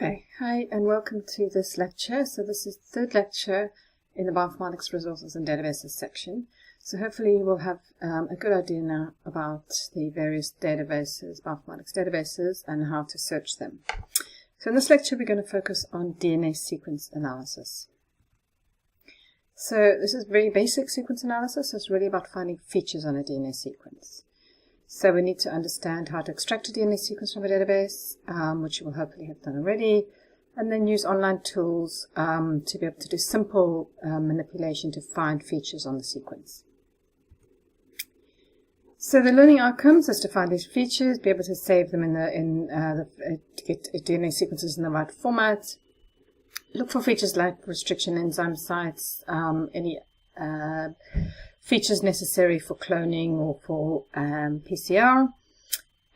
Okay, hi and welcome to this lecture. So this is the third lecture in the Bioinformatics Resources and Databases section. So hopefully you will have a good idea now about the various databases, bioinformatics databases, and how to search them. So in this lecture we're going to focus on DNA sequence analysis. So this is very basic sequence analysis. So it's really about finding features on a DNA sequence. So we need to understand how to extract a DNA sequence from a database, which you will hopefully have done already, and then use online tools to be able to do simple manipulation to find features on the sequence. So the learning outcomes is to find these features, be able to save them to get DNA sequences in the right format, look for features like restriction enzyme sites, any features necessary for cloning or for PCR,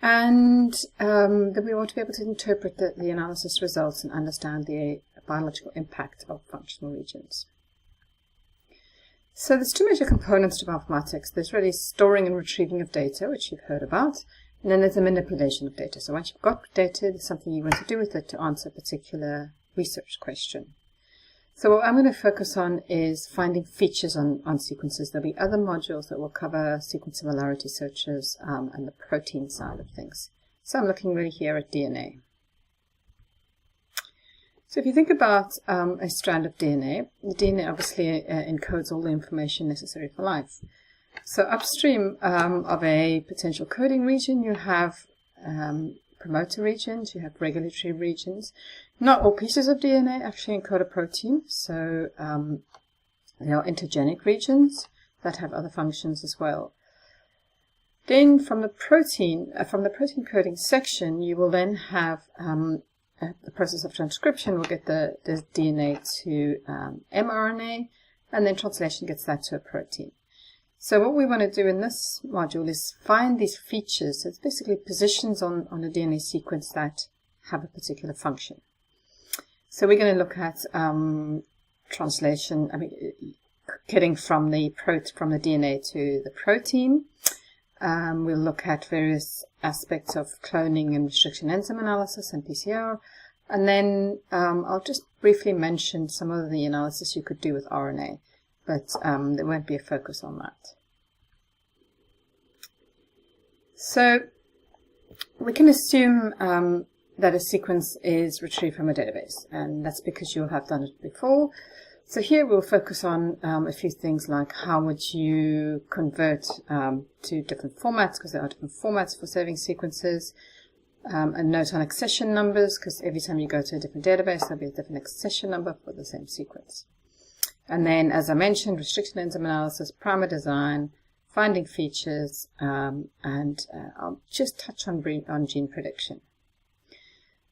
and then we want to be able to interpret the analysis results and understand the biological impact of functional regions. So there's two major components to bioinformatics. There's really storing and retrieving of data, which you've heard about, and then there's the manipulation of data. So once you've got data, there's something you want to do with it to answer a particular research question. So what I'm going to focus on is finding features on sequences. There'll be other modules that will cover sequence similarity searches and the protein side of things. So I'm looking really here at DNA. So if you think about a strand of DNA, the DNA obviously encodes all the information necessary for life. So upstream of a potential coding region, you have promoter regions, you have regulatory regions. Not all pieces of DNA actually encode a protein, so there are intergenic regions that have other functions as well. Then from the protein coding section, you will then have the process of transcription will get the DNA to mRNA, and then translation gets that to a protein. So what we want to do in this module is find these features. So it's basically positions on a DNA sequence that have a particular function. So we're going to look at translation, getting from the DNA to the protein. We'll look at various aspects of cloning and restriction enzyme analysis and PCR. And then I'll just briefly mention some of the analysis you could do with RNA. But there won't be a focus on that. So we can assume that a sequence is retrieved from a database, and that's because you'll have done it before. So here we'll focus on a few things like how would you convert to different formats, because there are different formats for saving sequences, a note on accession numbers, because every time you go to a different database there'll be a different accession number for the same sequence. And then, as I mentioned, restriction enzyme analysis, primer design, finding features, and I'll just touch on gene prediction.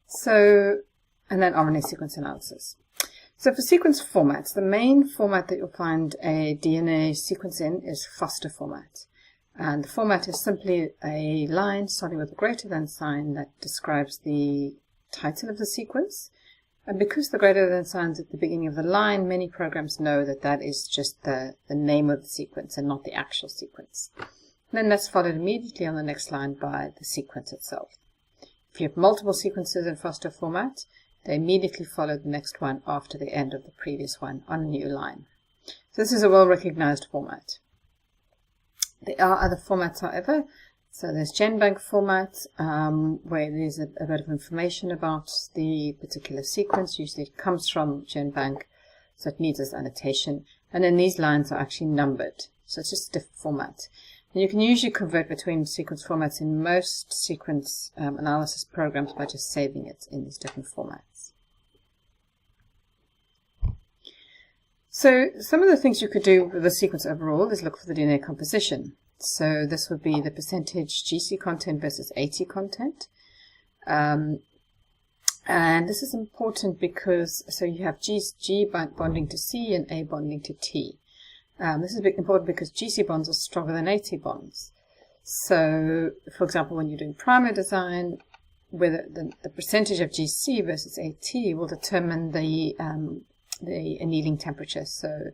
So, and then RNA sequence analysis. So for sequence formats, the main format that you'll find a DNA sequence in is Fasta format. And the format is simply a line starting with a greater than sign that describes the title of the sequence. And because the greater than sign's at the beginning of the line, many programs know that that is just the name of the sequence and not the actual sequence. And then that's followed immediately on the next line by the sequence itself. If you have multiple sequences in Fasta format, they immediately follow the next one after the end of the previous one on a new line. So this is a well-recognized format. There are other formats, however. So there's GenBank format, where there's a bit of information about the particular sequence. Usually it comes from GenBank, so it needs this annotation. And then these lines are actually numbered, so it's just a different format. And you can usually convert between sequence formats in most sequence analysis programs by just saving it in these different formats. So some of the things you could do with the sequence overall is look for the DNA composition. So this would be the percentage GC content versus AT content. And this is important because, so you have G bonding to C and A bonding to T. This is important because GC bonds are stronger than AT bonds. So, for example, when you're doing primer design, whether the percentage of GC versus AT will determine the annealing temperature. So